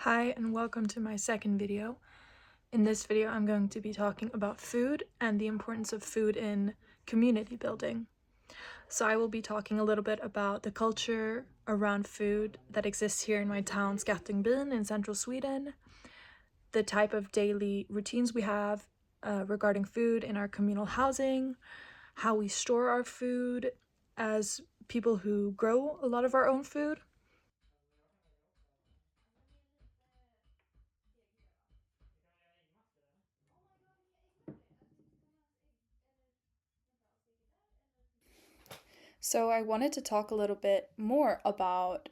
Hi and welcome to my second video. In this video I'm going to be talking about food and the importance of food in community building. So I will be talking a little bit about the culture around food that exists here in my town Skattungbyn in central Sweden, the type of daily routines we have regarding food in our communal housing, how we store our food as people who grow a lot of our own food. So I wanted to talk a little bit more about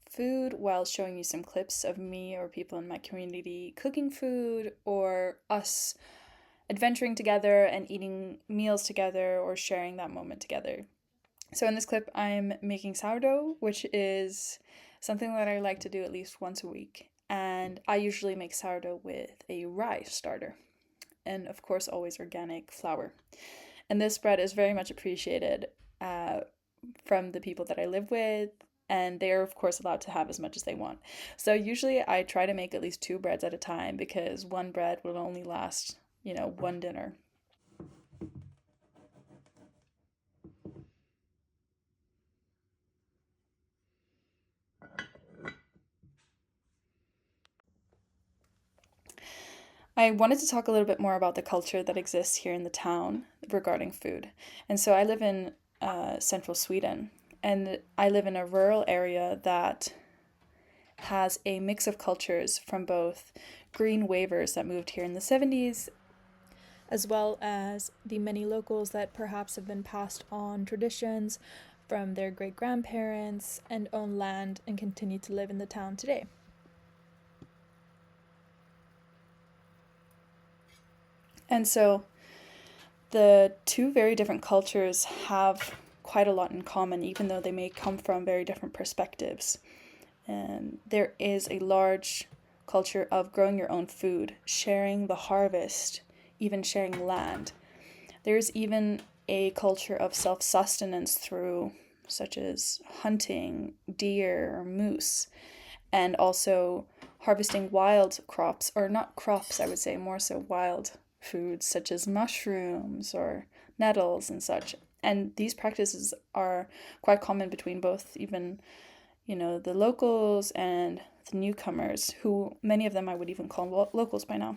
food while showing you some clips of me or people in my community cooking food or us adventuring together and eating meals together or sharing that moment together. So in this clip, I'm making sourdough, which is something that I like to do at least once a week. And I usually make sourdough with a rye starter and, of course, always organic flour. And this bread is very much appreciated from the people that I live with, and they are, of course, allowed to have as much as they want. So usually I try to make at least 2 breads at a time because one bread will only last, one dinner. I wanted to talk a little bit more about the culture that exists here in the town regarding food. And so I live in central Sweden, and I live in a rural area that has a mix of cultures from both green wavers that moved here in the 70s, as well as the many locals that perhaps have been passed on traditions from their great grandparents and own land and continue to live in the town today. And so the two very different cultures have quite a lot in common, even though they may come from very different perspectives. And there is a large culture of growing your own food, sharing the harvest, even sharing land. There's even a culture of self-sustenance through such as hunting deer or moose, and also harvesting wild crops, or not crops, I would say, more so wild foods such as mushrooms or nettles and such. And these practices are quite common between both even, the locals and the newcomers, who many of them I would even call locals by now.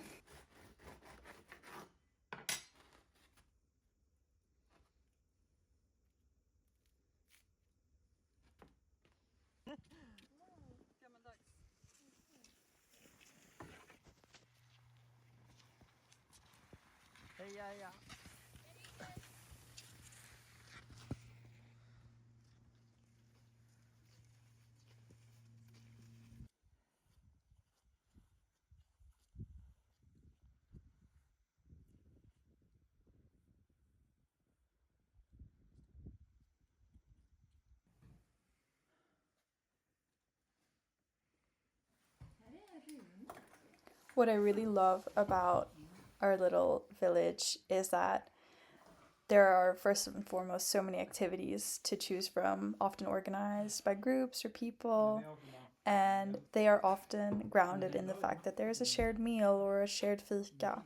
What I really love about our little village is that there are, first and foremost, so many activities to choose from, often organized by groups or people, and they are often grounded in the fact that there is a shared meal or a shared fika.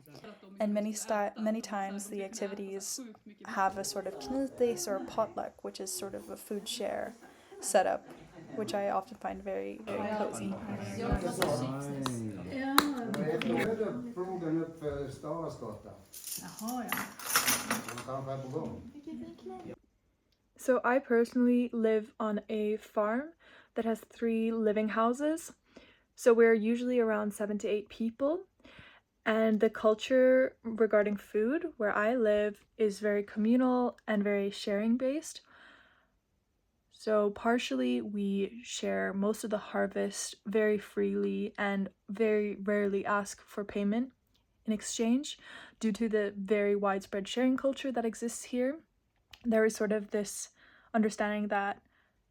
And many times the activities have a sort of knytis or a potluck, which is sort of a food share setup, which I often find very, very cozy. So I personally live on a farm that has 3 living houses. So we're usually around 7 to 8 people. And the culture regarding food where I live is very communal and very sharing based. So partially we share most of the harvest very freely and very rarely ask for payment in exchange due to the very widespread sharing culture that exists here. There is sort of this understanding that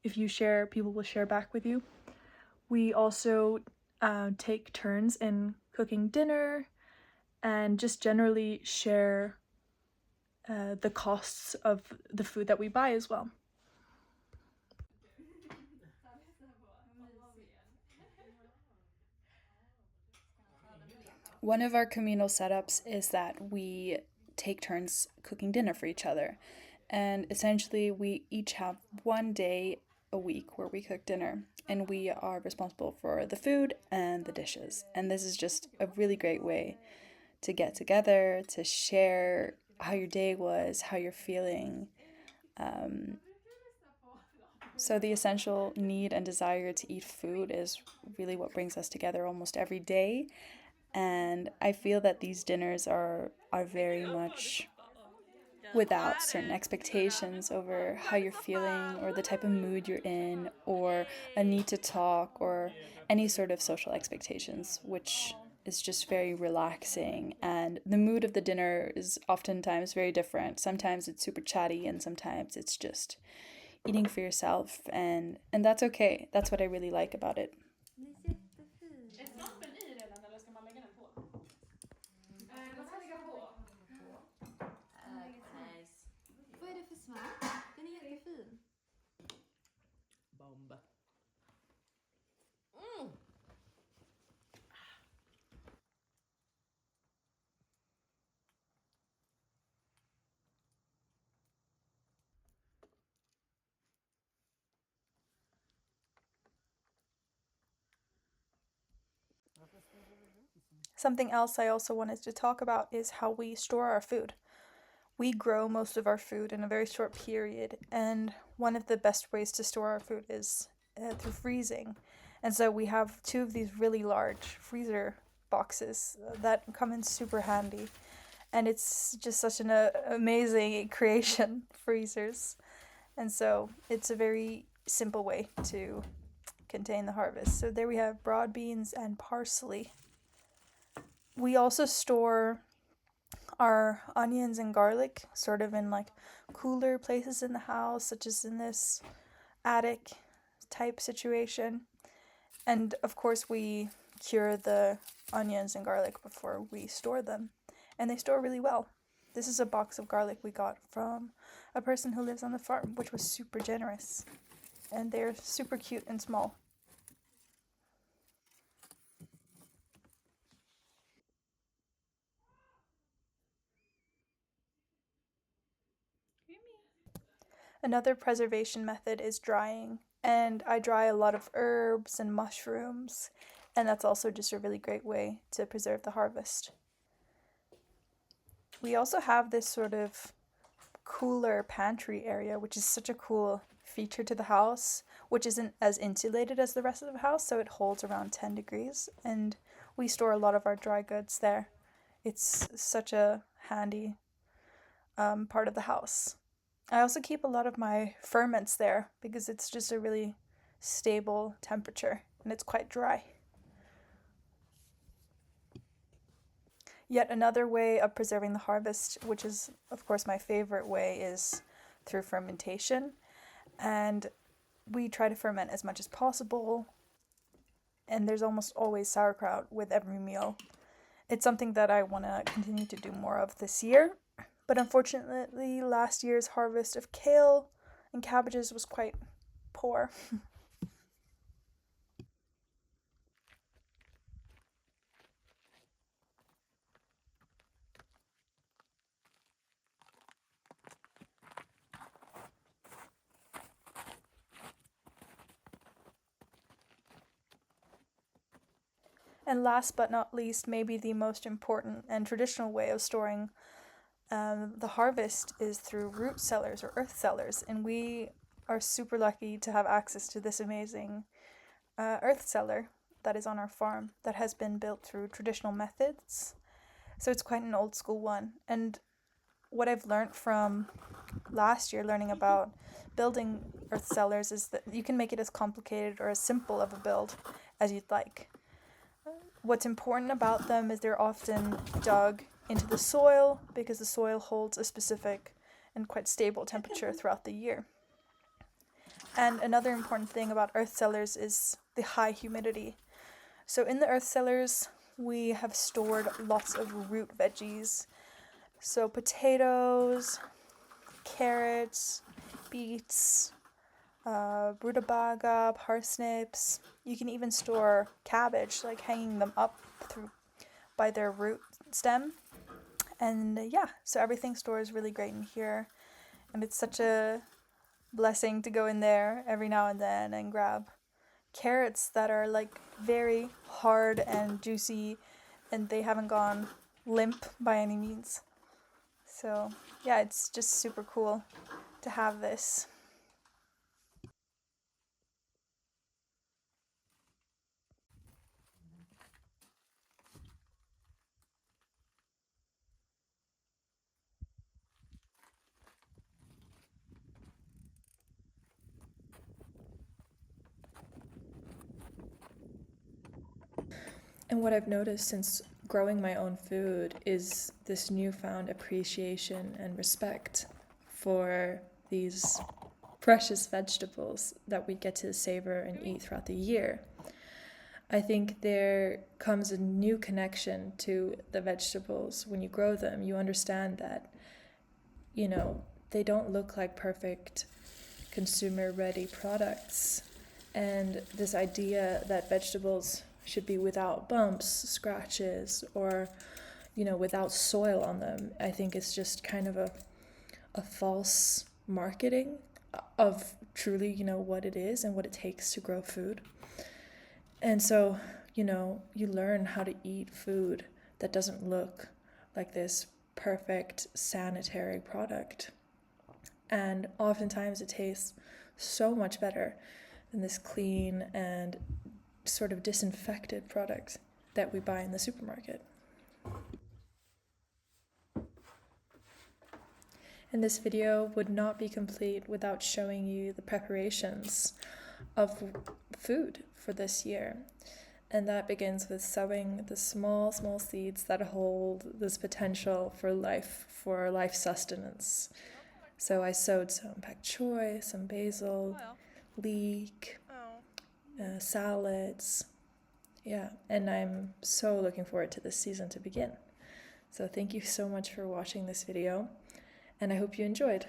if you share, people will share back with you. We also take turns in cooking dinner and just generally share the costs of the food that we buy as well. One of our communal setups is that we take turns cooking dinner for each other. And essentially, we each have one day a week where we cook dinner, and we are responsible for the food and the dishes. And this is just a really great way to get together, to share how your day was, how you're feeling. Um, so, the essential need and desire to eat food is really what brings us together almost every day. And I feel that these dinners are very much without certain expectations over how you're feeling or the type of mood you're in or a need to talk or any sort of social expectations, which is just very relaxing. And the mood of the dinner is oftentimes very different. Sometimes it's super chatty and sometimes it's just eating for yourself, and that's okay. That's what I really like about it. Vad är det för svamp? Den är jättefin. Something else I also wanted to talk about is how we store our food. We grow most of our food in a very short period, and one of the best ways to store our food is through freezing. And so we have two of these really large freezer boxes that come in super handy. And it's just such an amazing creation, freezers. And so it's a very simple way to contain the harvest. So there we have broad beans and parsley. We also store our onions and garlic sort of in like cooler places in the house, such as in this attic type situation. And of course, we cure the onions and garlic before we store them, and they store really well. This is a box of garlic we got from a person who lives on the farm, which was super generous, and they're super cute and small. Another preservation method is drying, and I dry a lot of herbs and mushrooms, and that's also just a really great way to preserve the harvest. We also have this sort of cooler pantry area, which is such a cool feature to the house, which isn't as insulated as the rest of the house, so it holds around 10 degrees, and we store a lot of our dry goods there. It's such a handy part of the house. I also keep a lot of my ferments there because it's just a really stable temperature and it's quite dry. Yet another way of preserving the harvest, which is, of course, my favorite way, is through fermentation. And we try to ferment as much as possible, and there's almost always sauerkraut with every meal. It's something that I want to continue to do more of this year, but unfortunately, last year's harvest of kale and cabbages was quite poor. And last but not least, maybe the most important and traditional way of storing the harvest is through root cellars or earth cellars. And we are super lucky to have access to this amazing earth cellar that is on our farm that has been built through traditional methods. So it's quite an old school one. And what I've learned from last year learning about building earth cellars is that you can make it as complicated or as simple of a build as you'd like. What's important about them is they're often dug into the soil because the soil holds a specific and quite stable temperature throughout the year. And another important thing about earth cellars is the high humidity. So in the earth cellars, we have stored lots of root veggies. So potatoes, carrots, beets, rutabaga, parsnips. You can even store cabbage, like hanging them up through by their root stem. And yeah, so everything stores really great in here. And it's such a blessing to go in there every now and then and grab carrots that are like very hard and juicy, and they haven't gone limp by any means. So yeah, it's just super cool to have this. And what I've noticed since growing my own food is this newfound appreciation and respect for these precious vegetables that we get to savor and eat throughout the year. I think there comes a new connection to the vegetables when you grow them. You understand that, they don't look like perfect consumer ready products. And this idea that vegetables should be without bumps, scratches, or, without soil on them, I think is just kind of a false marketing of truly, what it is and what it takes to grow food. And so, you learn how to eat food that doesn't look like this perfect sanitary product. And oftentimes it tastes so much better than this clean and sort of disinfected product that we buy in the supermarket. And this video would not be complete without showing you the preparations of food for this year. And that begins with sowing the small seeds that hold this potential for life sustenance. So I sowed some pak choi, some basil, leek, salads. Yeah, and I'm so looking forward to this season to begin. So thank you so much for watching this video, and I hope you enjoyed.